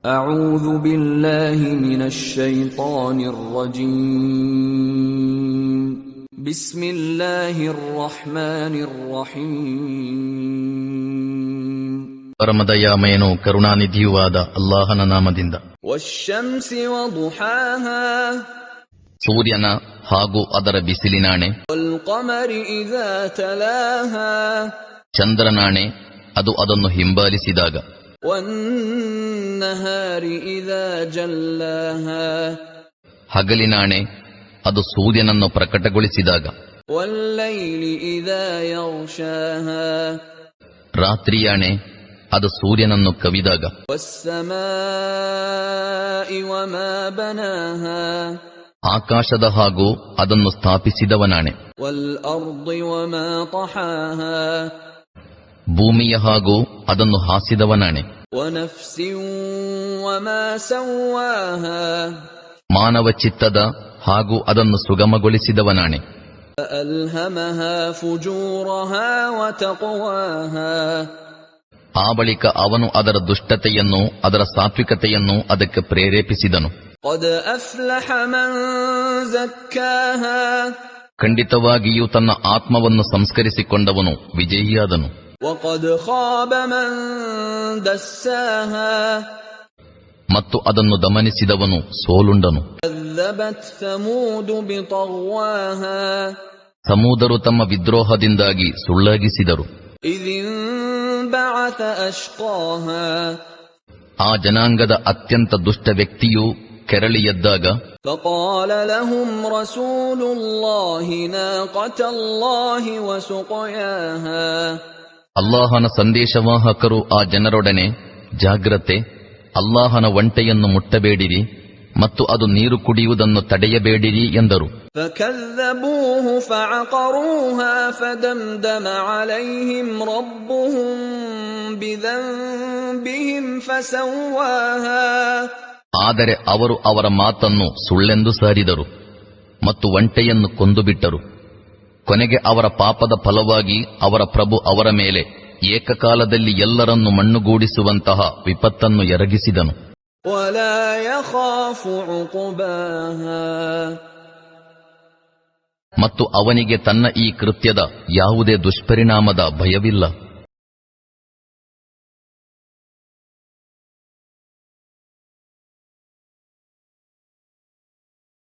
أعوذ بالله من الشيطان الرجيم بسم الله الرحمن الرحيم ಪರಮದಯಾಮಯನೂ ಕರುಣಾನಿಧಿಯೂ ಆದ ಅಲ್ಲಾಹನ ನಾಮದಿಂದ. والشمس وضحاها ಸೂರ್ಯನ ಹಾಗೂ ಅದರ ಬಿಸಿಲಿನಾಣೆ. والقمر إذا تلاها ಚಂದ್ರನಾಣೆ, ಅದು ಅದನ್ನು ಹಿಂಬಾಲಿಸಿದಾಗ. والنهار إذا جلاها ಹಗಲಿನಾಣೆ, ಅದು ಸೂರ್ಯನನ್ನು ಪ್ರಕಟಗೊಳಿಸಿದಾಗ. والليل إذا يغشاها ರಾತ್ರಿಯಾಣೆ, ಅದು ಸೂರ್ಯನನ್ನು ಕವಿದಾಗ. والسماء وما بناها ಆಕಾಶದ ಹಾಗೂ ಅದನ್ನು ಸ್ಥಾಪಿಸಿದವನಾಣೆ. والأرض وما طحاها ಭೂಮಿಯ ಹಾಗೂ ಅದನ್ನು ಹಾಸಿದವನಾಣೆ. ونفس وما سواها ಮಾನವ ಚಿತ್ತದ ಹಾಗೂ ಅದನ್ನು ಸುಗಮಗೊಳಿಸಿದವನಾಣೆ. فألهمها فجورها وتقواها ಆ ಬಳಿಕ ಅವನು ಅದರ ದುಷ್ಟತೆಯನ್ನು ಅದರ ಸಾತ್ವಿಕತೆಯನ್ನು ಅದಕ್ಕೆ ಪ್ರೇರೇಪಿಸಿದನು. قد أفلح من زكاها ಖಂಡಿತವಾಗಿಯೂ ತನ್ನ ಆತ್ಮವನ್ನು ಸಂಸ್ಕರಿಸಿಕೊಂಡವನು ವಿಜಯಿಯಾದನು. وقد خاب من دساها ಮತ್ತು ಅದನ್ನು ದಮನಿಸಿದವನು ಸೋಲುಂಡನು. كذبت ثمود بطغواها ಸಮೂದರು ತಮ್ಮ ವಿದ್ರೋಹದಿಂದಾಗಿ ಸುಳ್ಳಾಗಿಸಿದರು. إذ انبعث أشقاها ಆ ಜನಾಂಗದ ಅತ್ಯಂತ ದುಷ್ಟ ವ್ಯಕ್ತಿಯು ಕೆರಳಿ ಎದ್ದಾಗ. فقال لهم رسول الله ناقة الله وسقياها ಅಲ್ಲಾಹನ ಸಂದೇಶವಾಹಕರು ಆ ಜನರೊಡನೆ, ಜಾಗ್ರತೆ, ಅಲ್ಲಾಹನ ಒಂಟೆಯನ್ನು ಮುಟ್ಟಬೇಡಿರಿ ಮತ್ತು ಅದು ನೀರು ಕುಡಿಯುವುದನ್ನು ತಡೆಯಬೇಡಿರಿ ಎಂದರು. فكذبوه فعقروها فدمدم عليهم ربهم بذنبهم فسواها ಆದರೆ ಅವರು ಅವರ ಮಾತನ್ನು ಸುಳ್ಳೆಂದು ಸಾರಿದರು ಮತ್ತು ಒಂಟೆಯನ್ನು ಕೊಂದುಬಿಟ್ಟರು. ಕೊನೆಗೆ ಅವರ ಪಾಪದ ಫಲವಾಗಿ ಅವರ ಪ್ರಭು ಅವರ ಮೇಲೆ ಏಕಕಾಲದಲ್ಲಿ ಎಲ್ಲರನ್ನು ಮಣ್ಣುಗೂಡಿಸುವಂತಹ ವಿಪತ್ತನ್ನು ಎರಗಿಸಿದನು. ولا يخاف عقباها ಮತ್ತು ಅವನಿಗೆ ತನ್ನ ಈ ಕೃತ್ಯದ ಯಾವುದೇ ದುಷ್ಪರಿಣಾಮದ ಭಯವಿಲ್ಲ.